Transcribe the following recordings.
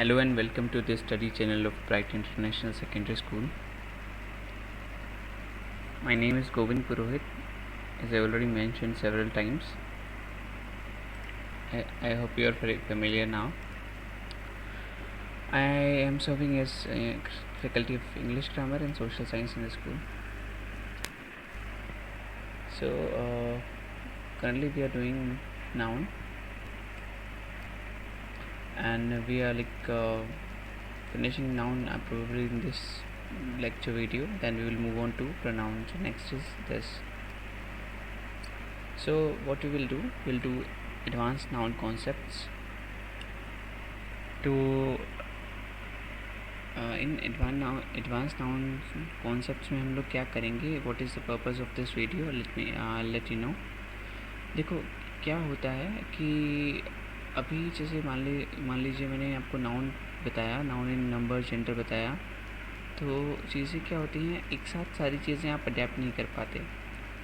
Hello and welcome to the study channel of Bright International Secondary School. My name is Govind Purohit, as I already mentioned several times. I hope you are very familiar now. I am serving as faculty of English Grammar and Social Science in the school. So currently we are doing noun, and we are finishing noun probably in this lecture video. Then we will move on to pronoun. So next is this. So what we will do, we'll do advanced noun concepts. To in advance noun concepts में हम लोग क्या करेंगे, what is the purpose of this video, let you know. देखो क्या होता है कि अभी जैसे मान लीजिए मैंने आपको नाउन बताया, नाउन इन नंबर जेंडर बताया, तो चीज़ें क्या होती हैं, एक साथ सारी चीज़ें आप अडेप्ट नहीं कर पाते.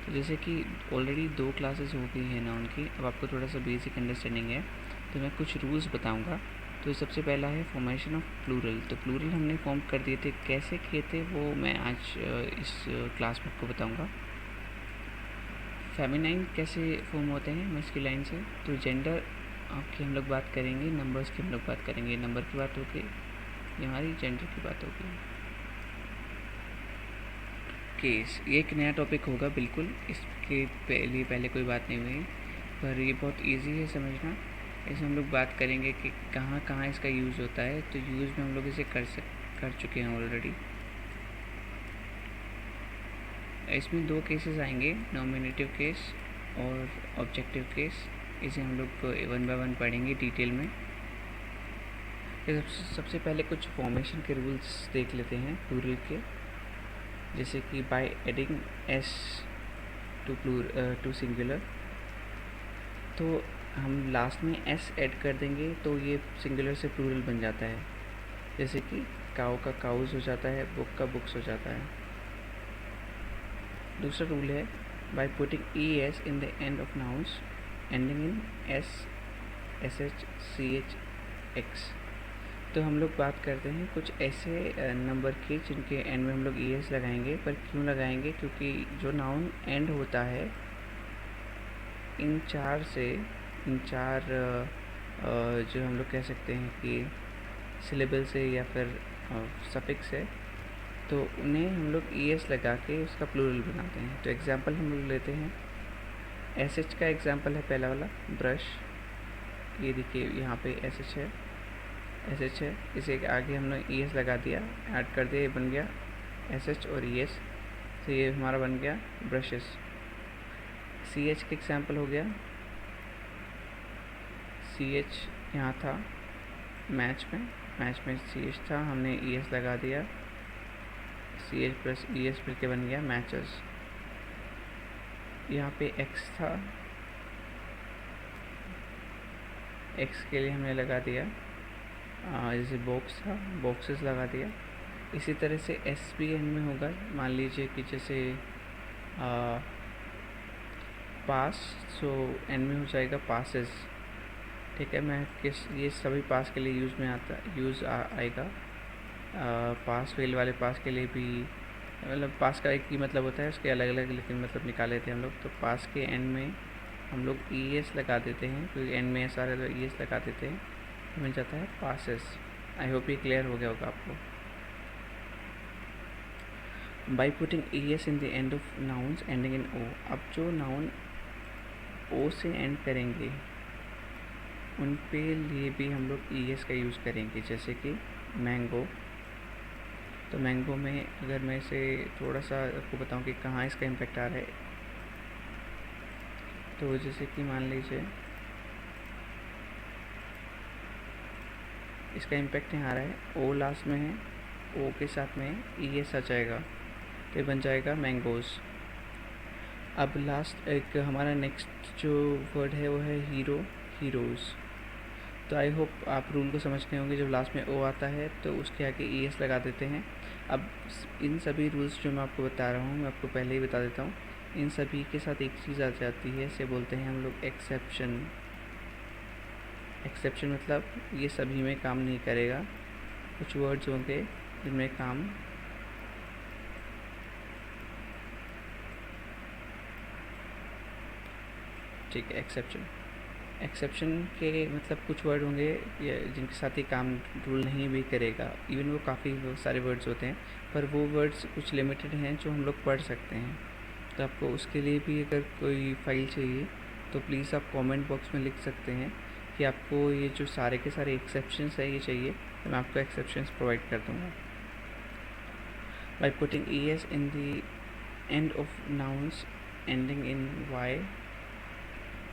तो जैसे कि ऑलरेडी 2 क्लासेस हो गई हैं नाउन की, अब आपको थोड़ा सा बेसिक अंडरस्टैंडिंग है, तो मैं कुछ रूल्स बताऊंगा. तो सबसे पहला है फॉर्मेशन ऑफ प्लूरल. तो प्लूरल हमने फॉर्म कर दिए थे, कैसे किए थे वो मैं आज इस क्लास में आपको बताऊंगा. फेमिनाइन कैसे फॉर्म होते हैं मैस्कुलाइन से. तो जेंडर की हम लोग बात करेंगे, नंबर्स की हम लोग बात करेंगे. नंबर की बात होगी, ये हमारी जेंडर की बात होगी. केस ये एक नया टॉपिक होगा बिल्कुल, इसके पहले कोई बात नहीं हुई, पर ये बहुत इजी है समझना. इसमें हम लोग बात करेंगे कि कहाँ कहाँ इसका यूज़ होता है. तो यूज़ में हम लोग इसे कर चुके हैं ऑलरेडी. इसमें 2 केसेस आएंगे, नॉमिनेटिव केस और ऑब्जेक्टिव केस. इसे हम लोग 1 बाय 1 पढ़ेंगे डिटेल में. सबसे पहले कुछ फॉर्मेशन के रूल्स देख लेते हैं प्लूरल के. जैसे कि by adding S to singular, तो हम लास्ट में एस ऐड कर देंगे तो ये सिंगुलर से प्लूरल बन जाता है. जैसे कि काऊ का काउज हो जाता है, बुक का बुक्स हो जाता है. दूसरा रूल है by putting E S in the end of nouns ending in S, S H, C H, X. तो हम लोग बात करते हैं कुछ ऐसे नंबर की जिनके एंड में हम लोग ई एस लगाएंगे. पर क्यों लगाएंगे, क्योंकि जो नाउन एंड होता है इन चार जो हम लोग कह सकते हैं कि सिलेबल से या फिर सफिक्स है, तो उन्हें हम लोग ई एस लगा के उसका प्लूरल बनाते हैं. तो एग्जांपल हम लोग लेते हैं, एस एच का एग्जांपल है पहला वाला, ब्रश. ये देखिए यहाँ पे एस एच है, इसे आगे हमने ई एस लगा दिया, ऐड कर दिया, ये बन गया एस एच और ई एस. तो ये हमारा बन गया ब्रशेस. सी एच का एग्जांपल हो गया, सी एच यहाँ था मैच में सी एच था, हमने ई एस लगा दिया, C H plus E S मिलकर बन गया मैचेस. यहाँ पे एक्स था, एक्स के लिए हमने लगा दिया जैसे बॉक्स था, बॉक्सेस लगा दिया. इसी तरह से एस भी एंड में होगा. मान लीजिए कि जैसे पास, सो एंड में हो जाएगा पासेस. ठीक है, ये सभी पास के लिए आएगा. पास फेल वाले पास के लिए भी, मतलब पास का एक ही मतलब होता है, उसके अलग अलग लेकिन मतलब निकाले थे हम लोग. तो पास के एंड में हम लोग ई एस लगा देते हैं, क्योंकि एंड में एस आर ई एस लगा देते हैं, तो मिल जाता है पासेस. आई होप ये क्लियर हो गया होगा आपको. By putting E S in the end of nouns ending in O. अब जो नाउन ओ से एंड करेंगे उन पे लिए भी हम लोग ई एस का यूज़ करेंगे. जैसे कि मैंगो. तो मैंगो में अगर मैं इसे थोड़ा सा आपको बताऊं कि कहाँ इसका इम्पेक्ट आ रहा है, तो जैसे कि मान लीजिए इसका इम्पेक्ट यहाँ आ रहा है, ओ लास्ट में है, ओ के साथ में ई एस आ जाएगा, तो बन जाएगा मैंगोज़. अब लास्ट एक हमारा नेक्स्ट जो वर्ड है वो है हीरो, हीरोज़. तो आई होप आप रूल को समझ गए होंगे. जब लास्ट में ओ आता है तो उसके आगे ई एस लगा देते हैं. अब इन सभी रूल्स जो मैं आपको बता रहा हूँ, मैं आपको पहले ही बता देता हूँ, इन सभी के साथ एक चीज़ आ जाती है, इसे बोलते हैं हम लोग एक्सेप्शन. एक्सेप्शन मतलब ये सभी में काम नहीं करेगा, कुछ वर्ड्स होंगे जिनमें काम ठीक है। एक्सेप्शन के मतलब कुछ वर्ड होंगे जिनके साथ ही काम रूल नहीं भी करेगा, इवन वो काफ़ी सारे वर्ड्स होते हैं, पर वो वर्ड्स कुछ लिमिटेड हैं जो हम लोग पढ़ सकते हैं। तो आपको उसके लिए भी अगर कोई फाइल चाहिए तो प्लीज़ आप कमेंट बॉक्स में लिख सकते हैं कि आपको ये जो सारे के सारे एक्सेप्शंस है ये चाहिए, तो मैं आपको एक्सेप्शंस प्रोवाइड कर दूँगा। By putting ES in the end of nouns ending in Y,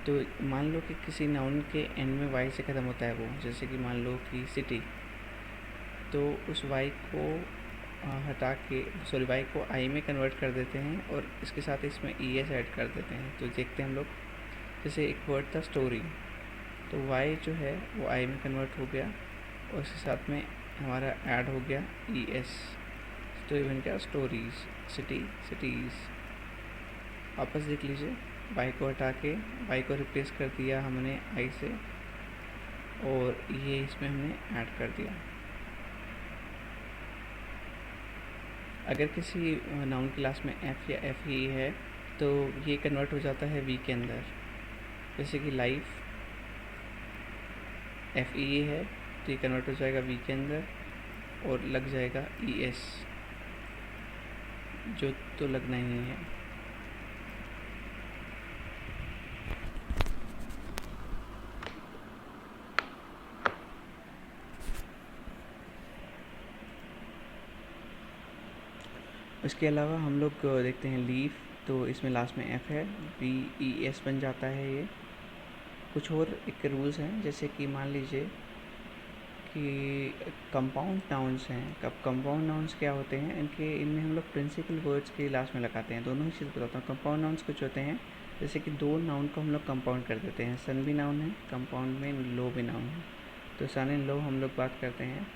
तो मान लो कि किसी नाउन के एंड में Y से ख़त्म होता है वो, जैसे कि मान लो कि सिटी, तो उस Y को हटा के Y को I में कन्वर्ट कर देते हैं और इसके साथ इसमें ES ऐड कर देते हैं। तो देखते हैं हम लोग, जैसे एक वर्ड था स्टोरी, तो Y जो है वो I में कन्वर्ट हो गया और इसके साथ में हमारा ऐड हो गया ES, तो ये बन गया स्टोरीज़, सिटीज़। वापस देख लीजिए, Y को हटा के Y को रिप्लेस कर दिया हमने I से और ये इसमें हमने ऐड कर दिया। अगर किसी नाउन क्लास में F या FE है तो ये कन्वर्ट हो जाता है V के अंदर, जैसे कि लाइफ FE है तो ये कन्वर्ट हो जाएगा V के अंदर और लग जाएगा ES, जो तो लगना ही है। इसके अलावा हम लोग देखते हैं लीफ, तो इसमें लास्ट में F है, VES बन जाता है ये। कुछ और एक रूल्स हैं, जैसे कि मान लीजिए कि कंपाउंड नाउन्स हैं। कब कंपाउंड नाउन्स क्या होते हैं, इनमें हम लोग प्रिंसिपल वर्ड्स के लास्ट में लगाते हैं। दोनों ही चीज़ बताता हूँ। कंपाउंड नाउन्स कुछ होते हैं जैसे कि दो नाउन को हम लोग कंपाउंड कर देते हैं। सन भी नाउन है कंपाउंड में, लो भी नाउन है। तो सन एंड लो हम लोग बात करते हैं,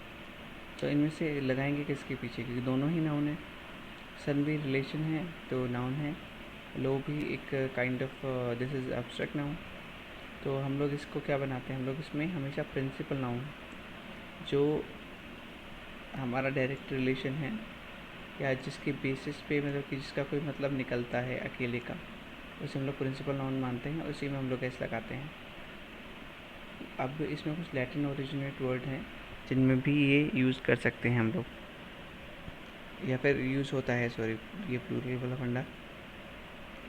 तो इनमें से लगाएंगे किसके पीछे, क्योंकि दोनों ही नाउन है। सन भी रिलेशन है तो नाउन है, लो भी एक kind of this is abstract noun. तो हम लोग इसको क्या बनाते हैं, हम लोग इसमें हमेशा प्रिंसिपल नाउन जो हमारा डायरेक्ट रिलेशन है या जिसके बेसिस पे मतलब कि जिसका कोई मतलब निकलता है अकेले का, उसे हम लोग प्रिंसिपल नाउन मानते हैं और उसी में हम लोग एस लगाते हैं। अब इसमें कुछ लैटिन ओरिजिनेट वर्ड हैं जिनमें भी ये यूज़ कर सकते हैं हम लोग, या फिर यूज़ होता है, सॉरी ये प्लूरल वाला फंडा।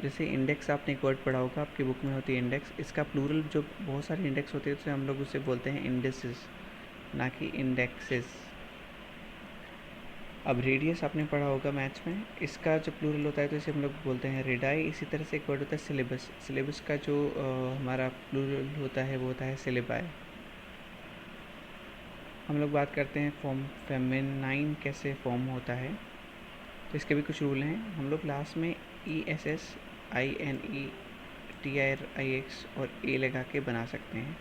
जैसे इंडेक्स आपने एक वर्ड पढ़ा होगा, आपकी बुक में होती है इंडेक्स, इसका प्लूरल जो बहुत सारे इंडेक्स होते हैं तो हम लोग उसे बोलते हैं इंडेसेस, ना कि इंडेक्सेस। अब रेडियस आपने पढ़ा होगा मैथ्स में, इसका जो प्लूरल होता है तो इसे हम लोग बोलते हैं रेडाई। इसी तरह से एक वर्ड होता है सिलेबस, सिलेबस का जो हमारा प्लूरल होता है वो होता है सिलेबाई। हम लोग बात करते हैं फॉर्म फेमिनाइन कैसे फॉर्म होता है, तो इसके भी कुछ रूल हैं। हम लोग लास्ट में ESS INE TIRIX और A लगा के बना सकते हैं।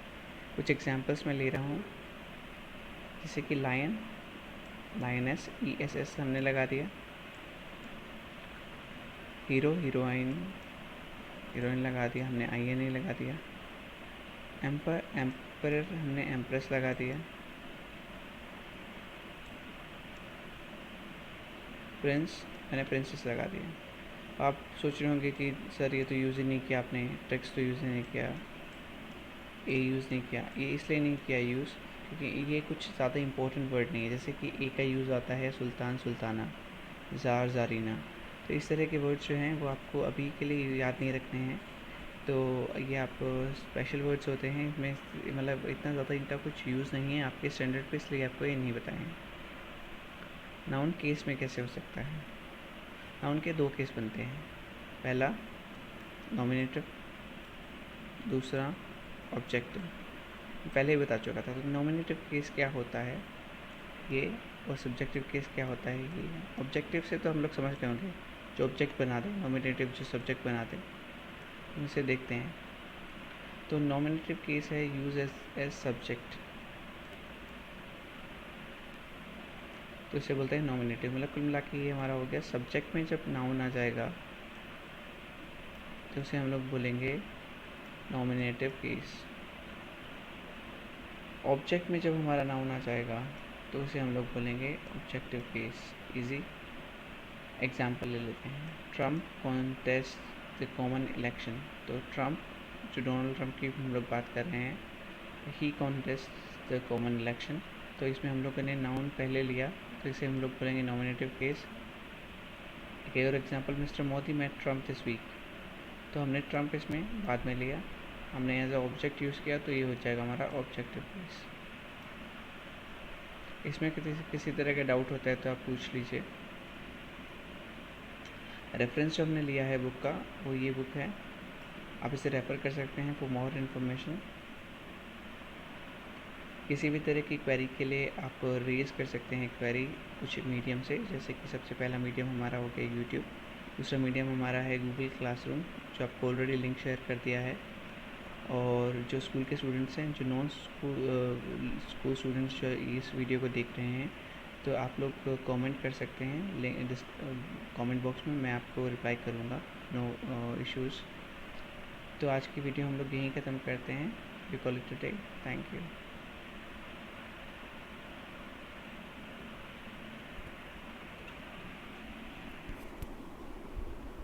कुछ एग्जांपल्स मैं ले रहा हूँ, जैसे कि लायन, लायनेस, ESS हमने लगा दिया। हीरो, हीरोइन, हीरोइन लगा दिया हमने, INE लगा दिया। एम्पर, एम्पर हमने एम्प्रेस लगा दिया। प्रिंस, मैंने प्रिंसेस लगा दिया। आप सोच रहे होंगे कि सर ये तो यूज़ ही नहीं किया आपने, ट्रिक्स तो यूज़ ही नहीं किया, ए यूज़ नहीं किया। ये इसलिए नहीं किया यूज़ क्योंकि ये कुछ ज़्यादा इंपॉर्टेंट वर्ड नहीं है। जैसे कि ए का यूज़ आता है सुल्तान, सुल्ताना, ज़ार, ज़ारीना। तो इस तरह के वर्ड्स जो हैं वो आपको अभी के लिए याद नहीं रखने हैं। तो ये आप स्पेशल वर्ड्स होते हैं, इसमें मतलब इतना ज़्यादा इनका कुछ यूज़ नहीं है आपके स्टैंडर्ड पे, इसलिए आपको ये नहीं बताएं। नाउन केस में कैसे हो सकता है, नाउन के दो केस बनते हैं। पहला नॉमिनेटिव, दूसरा ऑब्जेक्टिव। पहले ही बता चुका था। तो नॉमिनेटिव केस क्या होता है ये, और सब्जेक्टिव केस क्या होता है ये। ऑब्जेक्टिव से तो हम लोग समझते होंगे, जो ऑब्जेक्ट बना दे, नॉमिनेटिव जो सब्जेक्ट बना दे, इनसे देखते हैं। तो नॉमिनेटिव केस है यूज एज सब्जेक्ट, तो इसे बोलते हैं नॉमिनेटिव। मतलब कुल मिला के ये हमारा हो गया, सब्जेक्ट में जब नाउन आ जाएगा तो उसे हम लोग बोलेंगे नॉमिनेटिव केस। ऑब्जेक्ट में जब हमारा नाउन आ जाएगा तो उसे हम लोग बोलेंगे ऑब्जेक्टिव केस। इजी एग्जाम्पल ले लेते हैं, Trump contest the common election. तो ट्रम्प, जो डोनाल्ड ट्रम्प की हम लोग बात कर रहे हैं, ही कॉन्टेस्ट द कॉमन इलेक्शन। तो इसमें हम लोगों ने नाउन पहले लिया, तो इसे हम लोग बोलेंगे नॉमिनेटिव केस। एक और example, mister Modi met Trump this week. तो हमने ट्रम्प इसमें बाद में लिया, हमने एज अ ऑब्जेक्ट यूज़ किया, तो ये हो जाएगा हमारा ऑब्जेक्टिव केस। इसमें किसी तरह का डाउट होता है तो आप पूछ लीजिए। रेफरेंस जो हमने लिया है बुक का, वो ये बुक है, आप इसे रेफ़र कर सकते हैं फॉर मोर इन्फॉर्मेशन। किसी भी तरह की क्वेरी के लिए आप रेज़ कर सकते हैं क्वेरी कुछ मीडियम से, जैसे कि सबसे पहला मीडियम हमारा हो गया यूट्यूब, दूसरा मीडियम हमारा है गूगल क्लासरूम, जो आपको ऑलरेडी लिंक शेयर कर दिया है। और जो स्कूल के स्टूडेंट्स हैं, जो नॉन स्कूल स्टूडेंट्स जो इस वीडियो को देख रहे हैं, तो आप लोग कमेंट कर सकते हैं कमेंट बॉक्स में, मैं आपको रिप्लाई करूँगा, नो इश्यूज़। तो आज की वीडियो हम लोग यहीं ख़त्म करते हैं। We call it today. Thank you.